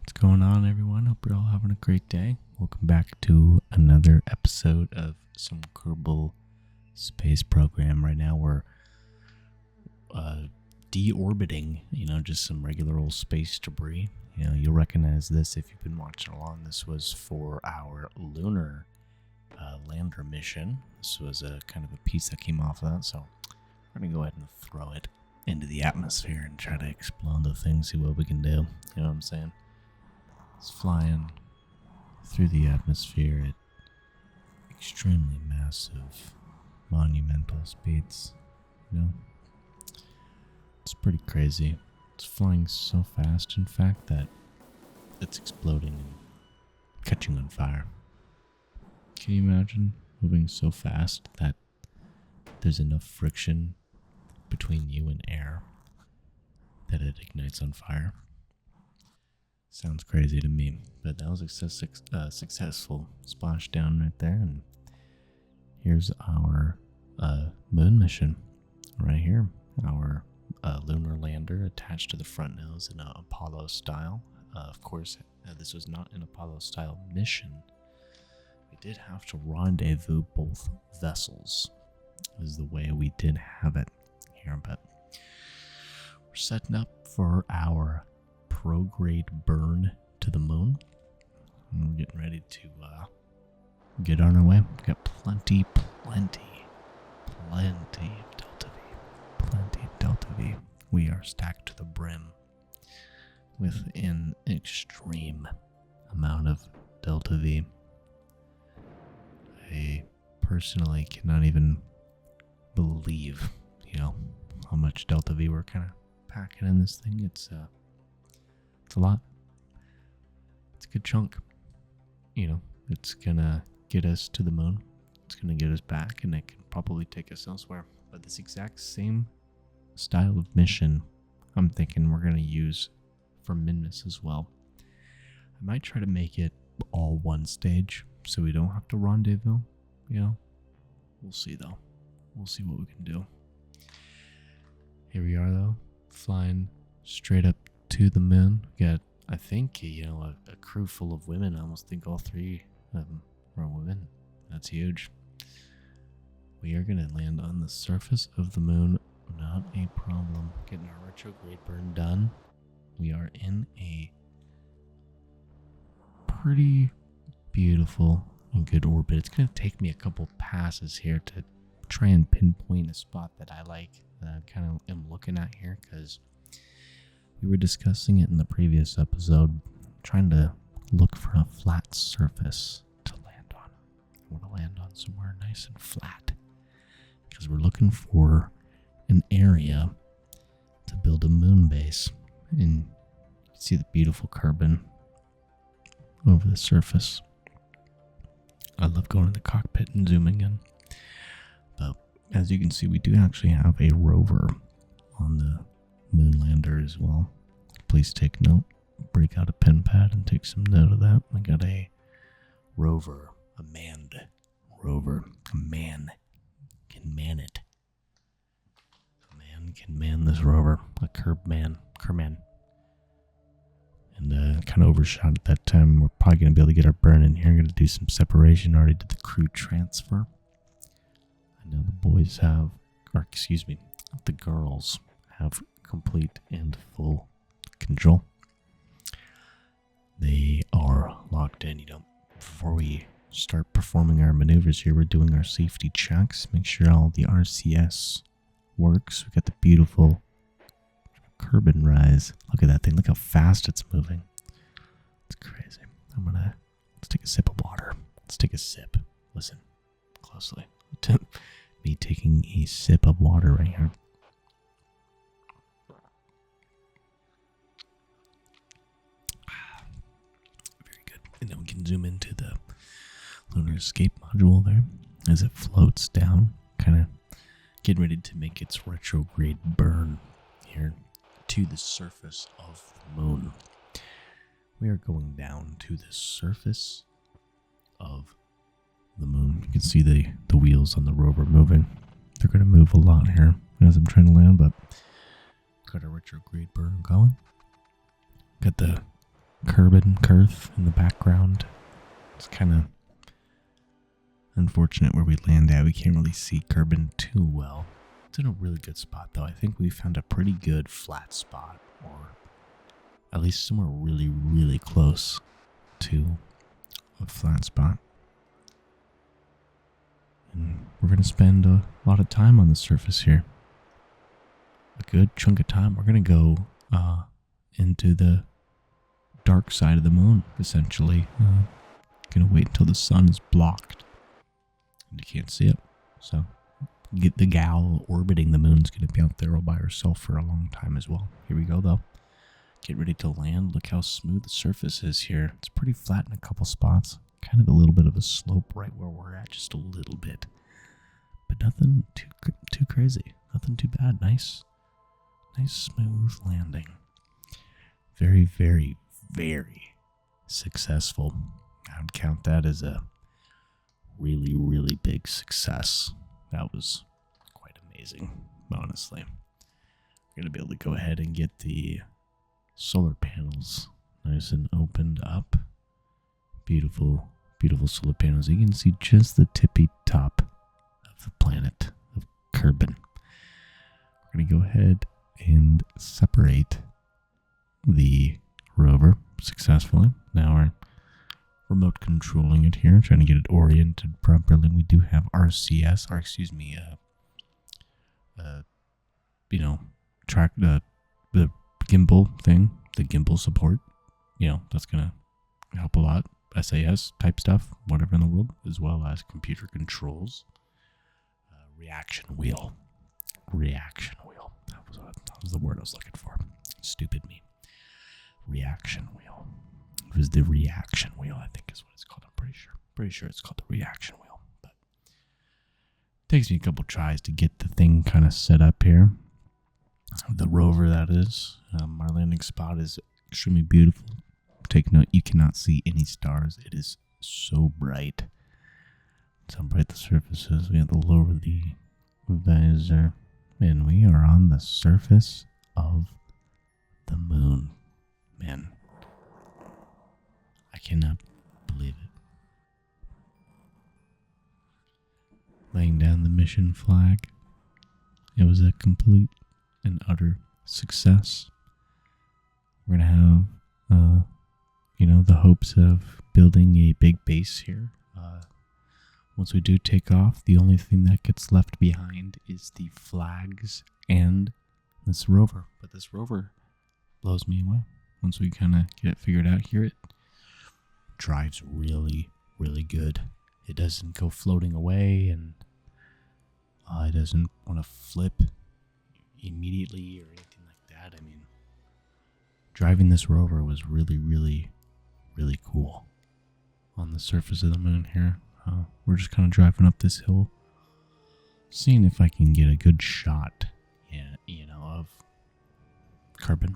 What's going on, everyone? Hope you're all having a great day. Welcome back to another episode of some Kerbal Space Program. Right now we're deorbiting, just some regular old space debris. You'll recognize this if you've been watching along. This was for our lunar lander mission. This was a kind of a piece that came off of that, so we're going to go ahead and throw it into the atmosphere and try to explode the thing, see what we can do. You know what I'm saying? It's flying through the atmosphere at extremely massive, monumental speeds. It's pretty crazy. It's flying so fast, in fact, that it's exploding and catching on fire. Can you imagine moving so fast that there's enough friction between you and air that it ignites on fire? Sounds crazy to me, but that was a successful splashdown right there. And here's our moon mission right here. Our lunar lander attached to the front nose in an Apollo style. Of course, this was not an Apollo style mission. We did have to rendezvous both vessels, is the way we did have it here, but we're setting up for our prograde burn to the moon, and we're getting ready to get on our way. We've got plenty of Delta V. We are stacked to the brim with an extreme amount of Delta V. I personally cannot even believe, how much Delta V we're kind of packing in this thing. It's a lot. It's a good chunk. It's gonna get us to the moon. It's gonna get us back, and it can probably take us elsewhere. But this exact same style of mission, I'm thinking we're gonna use for Minmus as well. I might try to make it all one stage, so we don't have to rendezvous. We'll see though. We'll see what we can do. Here we are though, flying straight up to the moon. We got, I think, a crew full of women. I almost think all three of them are women. That's huge. We are going to land on the surface of the moon. Not a problem. Getting our retrograde burn done. We are in a pretty beautiful and good orbit. It's going to take me a couple passes here to try and pinpoint a spot that I like, that I kind of am looking at here, because we were discussing it in the previous episode, trying to look for a flat surface to land on. I want to land on somewhere nice and flat, because we're looking for an area to build a moon base. And you can see the beautiful Kerbin over the surface. I love going to the cockpit and zooming in. But as you can see, we do actually have a rover on the moon lander as well. Please take note. Break out a pen pad and take some note of that. I got a rover, a manned rover. A man can man it. A man can man this rover. A Kerman. And kind of overshot at that time. We're probably going to be able to get our burn in here. I'm going to do some separation. Already did the crew transfer. I know the boys have, the girls have complete and full control. They are locked in. Before we start performing our maneuvers here, we're doing our safety checks. Make sure all the RCS works. We got the beautiful Kerbin rise. Look at that thing. Look how fast it's moving. It's crazy. Let's take a sip of water. Let's take a sip. Listen closely to me taking a sip of water right here. Very good. And then we can zoom into the lunar escape module there as it floats down, kind of getting ready to make its retrograde burn here to the surface of the moon. We are going down to the surface of the moon. You can see the wheels on the rover moving. They're going to move a lot here as I'm trying to land, but got a retrograde burn going. Got the Kerbin Kurth in the background. It's kind of unfortunate where we land at. We can't really see Kerbin too well. It's in a really good spot, though. I think we found a pretty good flat spot, or at least somewhere really, really close to a flat spot. And we're going to spend a lot of time on the surface here. A good chunk of time. We're going to go into the dark side of the moon, essentially. Going to wait until the sun is blocked. And you can't see it. So get the gal orbiting the moon's going to be out there all by herself for a long time as well. Here we go, though. Get ready to land. Look how smooth the surface is here. It's pretty flat in a couple spots. Kind of a little bit of a slope right where we're at, just a little bit. But nothing too crazy. Nothing too bad. Nice smooth landing. Very, very, very successful. I would count that as a really, really big success. That was quite amazing, honestly. We're going to be able to go ahead and get the solar panels nice and opened up. Beautiful, beautiful solar panels. You can see just the tippy top of the planet of Kerbin. We're going to go ahead and separate the rover successfully. Now we're remote controlling it here, trying to get it oriented properly. We do have RCS, or excuse me, track the gimbal thing, the gimbal support. That's gonna help a lot. SAS type stuff, whatever in the world, as well as computer controls. Reaction wheel. That was the word I was looking for. Stupid me. Reaction wheel. It was the reaction wheel, I think is what it's called. I'm pretty sure it's called the reaction wheel. But it takes me a couple tries to get the thing kind of set up here. The rover, that is. Our landing spot is extremely beautiful. Take note, you cannot see any stars. It is so bright. That's how bright the surface is. We have to lower the visor. And we are on the surface of the moon. Man, I cannot believe it. Laying down the mission flag. It was a complete and utter success. We're going to have, the hopes of building a big base here. Once we do take off, the only thing that gets left behind is the flags and this rover. But this rover blows me away. Once we kind of get it figured out here, it drives really, really good. It doesn't go floating away, and it doesn't want to flip immediately or anything like that. I mean, driving this rover was really, really, really cool. On the surface of the moon here, we're just kind of driving up this hill, seeing if I can get a good shot, of Kerbin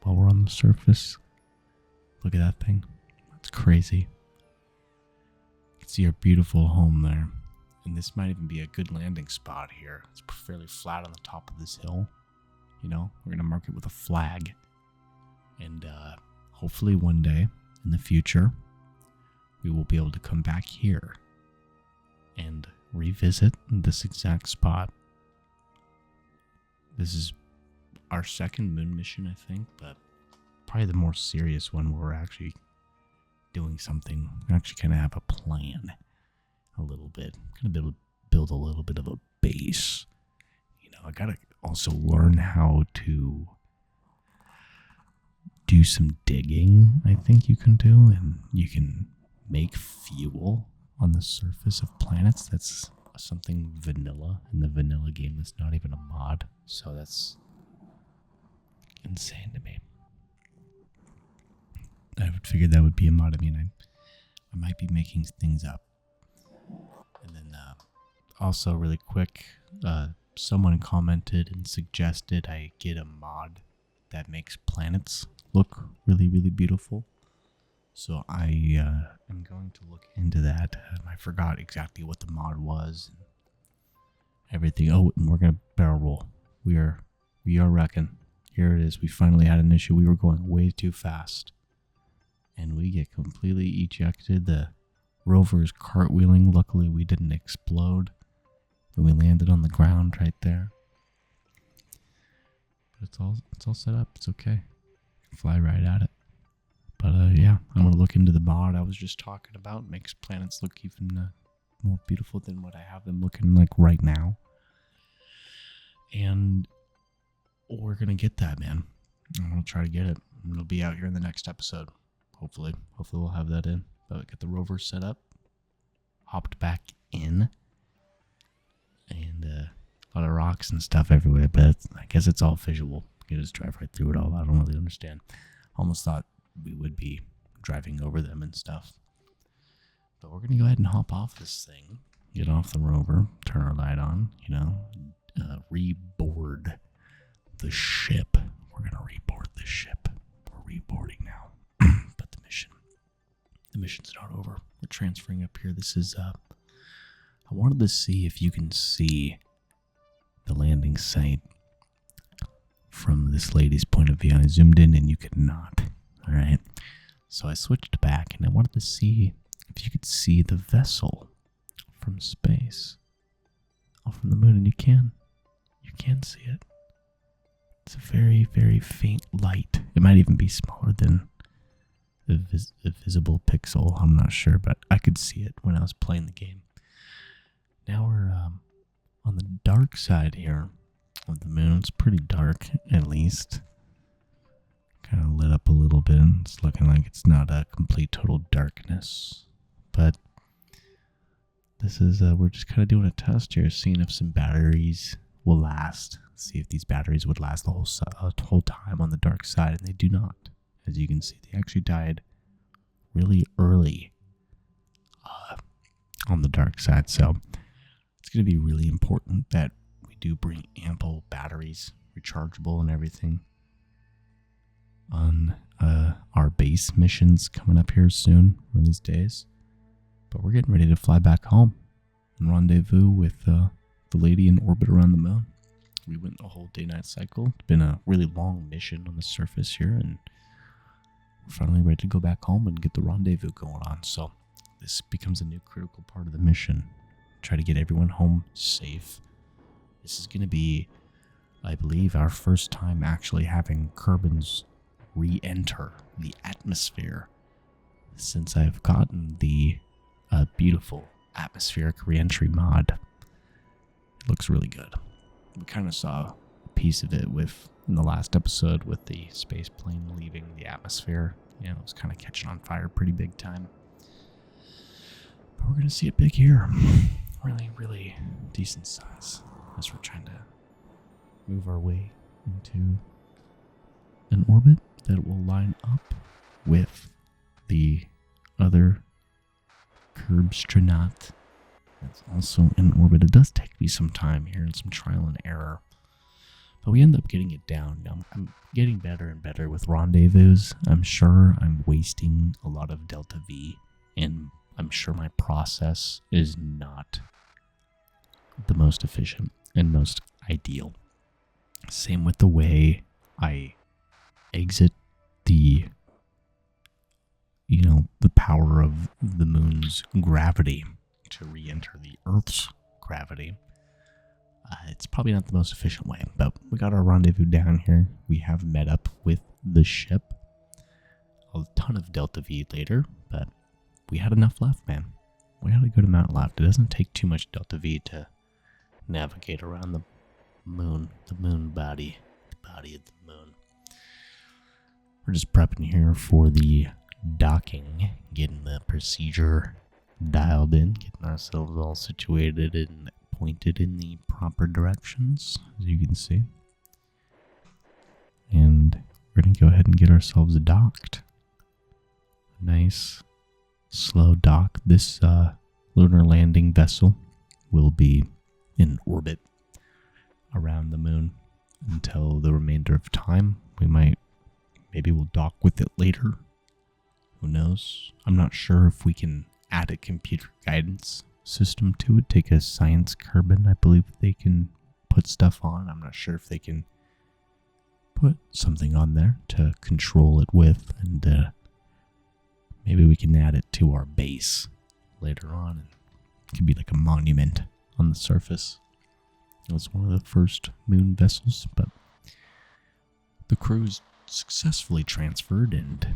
while we're on the surface. Look at that thing. That's crazy. You can see our beautiful home there. And this might even be a good landing spot here. It's fairly flat on the top of this hill. We're going to mark it with a flag. And hopefully one day in the future, we will be able to come back here and revisit this exact spot. This is our second moon mission, I think, but probably the more serious one where we're actually doing something. We actually kind of have a plan a little bit. Kind of be able to build a little bit of a base. I gotta also learn how to do some digging, I think you can do, and you can make fuel on the surface of planets. That's something vanilla in the vanilla game. That's not even a mod, so that's insane to me. I would figure that would be a mod. I mean, I might be making things up. And then also really quick, someone commented and suggested I get a mod that makes planets look really, really beautiful. So I am going to look into that. I forgot exactly what the mod was and everything. Oh, and we're gonna barrel roll. We are wrecking. Here it is. We finally had an issue. We were going way too fast. get completely ejected. The rover is cartwheeling. Luckily, we didn't explode. And we landed on the ground right there. But it's all set up. It's okay. Fly right at it. But yeah, I'm going to look into the mod I was just talking about. It makes planets look even more beautiful than what I have them looking like right now. And we're going to get that, man. I'm going to try to get it. It'll be out here in the next episode. Hopefully we'll have that in. But get the rover set up. Hopped back in. And a lot of rocks and stuff everywhere. But I guess it's all visual. You just drive right through it all. I don't really understand. Almost thought we would be driving over them and stuff. But we're going to go ahead and hop off this thing. Get off the rover. Turn our light on. Reboard the ship. We're going to reboard the ship. We're reboarding now. But the mission's not over. We're transferring up here. This is, I wanted to see if you can see the landing site from this lady's point of view. I zoomed in and you could not. All right. So I switched back and I wanted to see if you could see the vessel from space. Oh, from the moon, and you can. You can see it. It's a very, very faint light. It might even be smaller than the visible pixel. I'm not sure, but I could see it when I was playing the game. Now we're on the dark side here of the moon. It's pretty dark, at least. Kind of lit up a little bit. It's looking like it's not a complete total darkness. But this is, we're just kind of doing a test here, seeing if some batteries will last. See if these batteries would last the whole time on the dark side, and they do not. As you can see, they actually died really early on the dark side. So it's going to be really important that we do bring ample batteries, rechargeable and everything, on our base missions coming up here soon, one of these days. But we're getting ready to fly back home and rendezvous with the lady in orbit around the moon. We went a whole day-night cycle. It's been a really long mission on the surface here, and we're finally ready to go back home and get the rendezvous going on. So this becomes a new critical part of the mission. Try to get everyone home safe. This is going to be, I believe, our first time actually having Kerbins re-enter the atmosphere since I've gotten the beautiful atmospheric re-entry mod. It looks really good. We kind of saw a piece of it in the last episode with the space plane leaving the atmosphere. Yeah, it was kind of catching on fire pretty big time. But we're going to see it big here. Really, really decent size as we're trying to move our way into an orbit that will line up with the other Kerbstronaut that's also in orbit. It does take me some time here and some trial and error, but we end up getting it down. Now, I'm getting better and better with rendezvous. I'm sure I'm wasting a lot of Delta V, and I'm sure my process is not the most efficient and most ideal. Same with the way I exit the power of the moon's gravity to re-enter the Earth's gravity. It's probably not the most efficient way, but we got our rendezvous down here. We have met up with the ship. A ton of Delta V later, but we had enough left, man. We had a good amount left. It doesn't take too much Delta V to navigate around the moon body, the body of the moon. We're just prepping here for the docking, getting the procedure dialed in, getting ourselves all situated and pointed in the proper directions, as you can see. And we're going to go ahead and get ourselves docked. Nice, slow dock. This lunar landing vessel will be in orbit around the moon until the remainder of time. Maybe we'll dock with it later. Who knows? I'm not sure if we can add a computer guidance system to it. Take a science Kerbin. I believe they can put stuff on. I'm not sure if they can put something on there to control it with and maybe we can add it to our base later on. And it could be like a monument on the surface. It was one of the first moon vessels, but the crew's successfully transferred and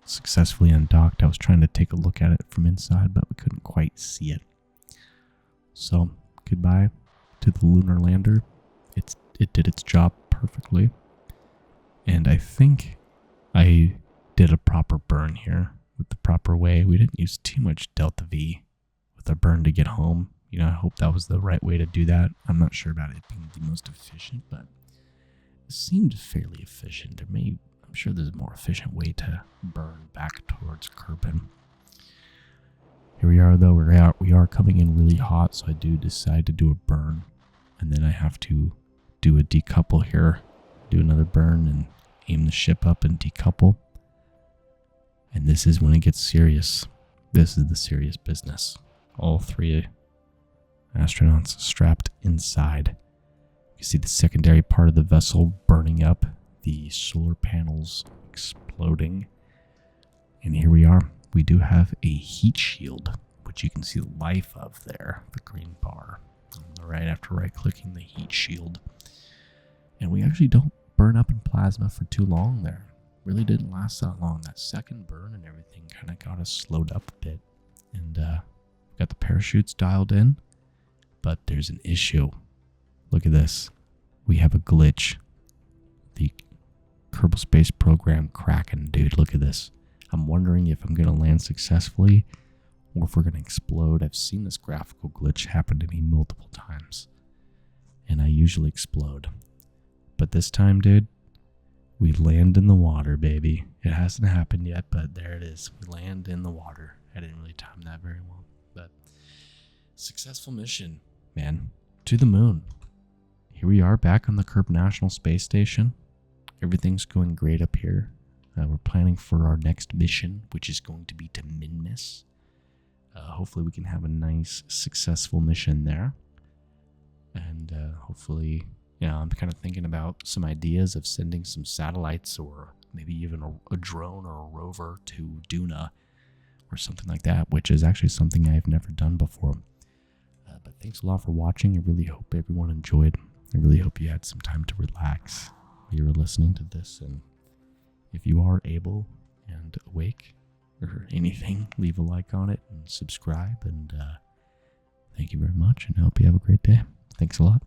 successfully undocked. I was trying to take a look at it from inside, but we couldn't quite see it. So, goodbye to the lunar lander. It did its job perfectly. And I think I did a proper burn here with the proper way. We didn't use too much Delta V with our burn to get home. You know, I hope that was the right way to do that. I'm not sure about it being the most efficient, but it seemed fairly efficient. I'm sure there's a more efficient way to burn back towards Kerbin. Here we are, though. We are coming in really hot, so I do decide to do a burn, and then I have to do a decouple here, do another burn, and aim the ship up and decouple. And this is when it gets serious. This is the serious business. All 3 astronauts strapped inside. You see the secondary part of the vessel burning up, the solar panels exploding. And here we are. We do have a heat shield, which you can see the life of there, the green bar on the right after right-clicking the heat shield. And we actually don't burn up in plasma for too long there. Really didn't last that long. That second burn and everything kind of got us slowed up a bit. And got the parachutes dialed in, but there's an issue. Look at this. We have a glitch. The Kerbal Space Program cracking, dude. Look at this. I'm wondering if I'm going to land successfully or if we're going to explode. I've seen this graphical glitch happen to me multiple times, and I usually explode. But this time, dude, we land in the water, baby. It hasn't happened yet, but there it is. We land in the water. I didn't really time that very well, but successful mission, man, to the moon. Here we are back on the Kerbin National Space Station. Everything's going great up here. We're planning for our next mission, which is going to be to Minmus. Hopefully we can have a nice, successful mission there. And hopefully, I'm kind of thinking about some ideas of sending some satellites or maybe even a drone or a rover to Duna or something like that, which is actually something I've never done before. But thanks a lot for watching. I really hope everyone enjoyed. I really hope you had some time to relax while you were listening to this. And if you are able and awake or anything, leave a like on it and subscribe. And thank you very much, and I hope you have a great day. Thanks a lot.